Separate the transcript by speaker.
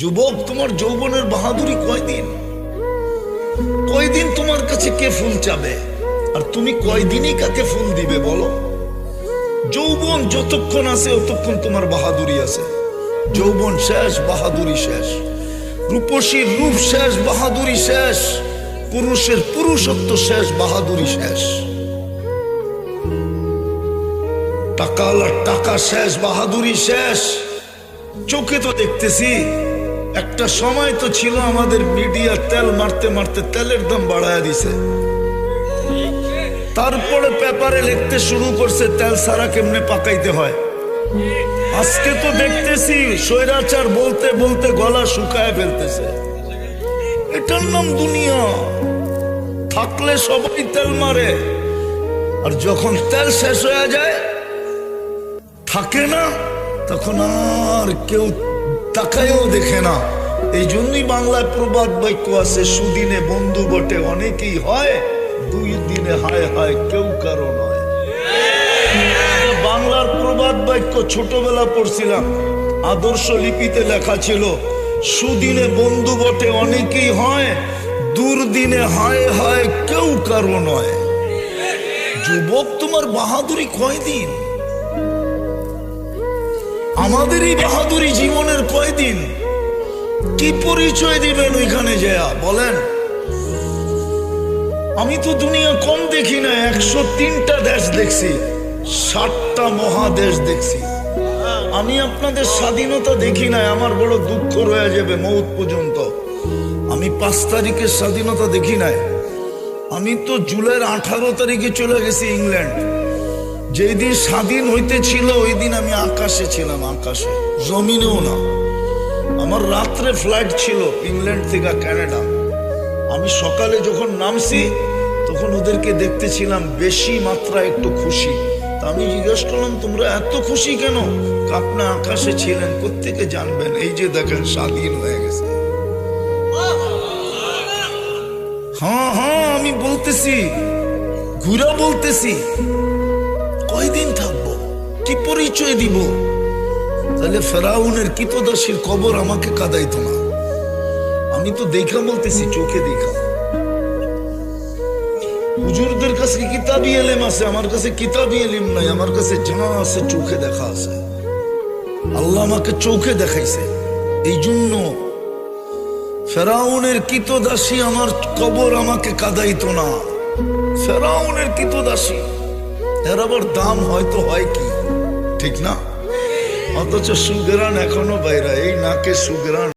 Speaker 1: যুবক, তোমার যৌবনের বাহাদুরি কয়দিন? কয়দিন তোমার কাছে কে ফুল চাবে? আর তুমি কয়দিনই কাকে ফুল দিবে বলো? যৌবন যতক্ষণ আছে ততক্ষণ তোমার বাহাদুরি আছে। যৌবন শেষ, বাহাদুরি শেষ। রূপসীর রূপ শেষ, বাহাদুরি শেষ। পুরুষের পুরুষত্ব শেষ, বাহাদুরি শেষ। টাকাওয়ালার টাকা শেষ, বাহাদুরি শেষ। চোখে তো দেখতেছি। একটা সময় তো ছিল আমাদের মিডিয়া তেল মারতে মারতে তেলের দাম বাড়ায় দিছে। তারপরে পেপারে লিখতে শুরু করছে তেল সারা কেমনে পাকাইতে হয়। আজকে তো দেখতেছি স্বৈরাচার বলতে বলতে গলা শুকায় ফেলতেছে। এটার নাম দুনিয়া। থাকলে সবাই তেল মারে, আর যখন তেল শেষ হয়ে যায়, থাকে না, তখন আর কেউ তাকায়ও দেখে না। এই জন্যই বাংলায় প্রবাদ বাক্য আছে, সুদিনে বন্ধু বটে অনেকেই হয়, দুই দিনে হায় হায় কেউ কারো নয়। বাংলার প্রবাদ বাক্য ছোটবেলা পড়ছিলাম, আদর্শ লিপিতে লেখা ছিল, সুদিনে বন্ধু বটে অনেকেই হয়, দুর্দিনে হায় হায় কেউ কারো নয়। যুবক, তোমার বাহাদুরি কয়দিন? আমাদেরই বাহাদুরি জীবনের কয়দিন? কি পরিচয় দিবেন ওইখানে যায়া বলেন? আমি তো দুনিয়া কম দেখি না, 103টা দেশ দেখছি, 7টা মহাদেশ দেখছি। আমি আপনাদের স্বাধীনতা দেখি না, আমার বড় দুঃখ রয়ে যাবে মৌত পর্যন্ত। আমি 5 তারিখের স্বাধীনতা দেখি নাই। আমি তো জুলাইয়ের 18 তারিখে চলে গেছি ইংল্যান্ড। যেই দিন স্বাধীন হইতে ছিল ওই দিন আমি আকাশে ছিলাম, আকাশে, জমিনেও না। আমার রাত্রে ফ্লাইট ছিল ইংল্যান্ড থেকে কানাডা। আমি সকালে যখন নামছি তখন ওদেরকে দেখতেছিলাম বেশি মাত্রায় একটু খুশি। তা আমি জিজ্ঞেস করলাম, তোমরা এত খুশি কেন? আপনি আকাশে ছিলেন, কোত্থেকে জানবেন? এই যে দেখেন স্বাধীন হয়ে গেছে। হ্যাঁ হ্যাঁ, আমি বলতেছি, ঘুরা বলতেছি, কয়দিন থাকবো? কি পরিচয় দিব? তাহলে ফেরাউনের কিতদাসীর কবর আমাকে কাঁদাইতো না। আমি তো দেখা বলতেছি, চোখে দেখা। হুজুরদের কাছে কিতাবি এলেম আছে, আমার কাছে কিতাবি এলেম নাই। আমার কাছে যা আছে চোখে দেখা আছে। আল্লাহ আমাকে চোখে দেখাইছে। এই জন্য ফেরাউনের কিতদাসী আমার কবর আমাকে কাঁদাইতো না। ফেরাউনের কিতদাসী, এর আবার দাম হয়তো হয় কি, ঠিক না? অথচ সুগ্রান এখনো বাইরা, এই নাকে সুগ্রান।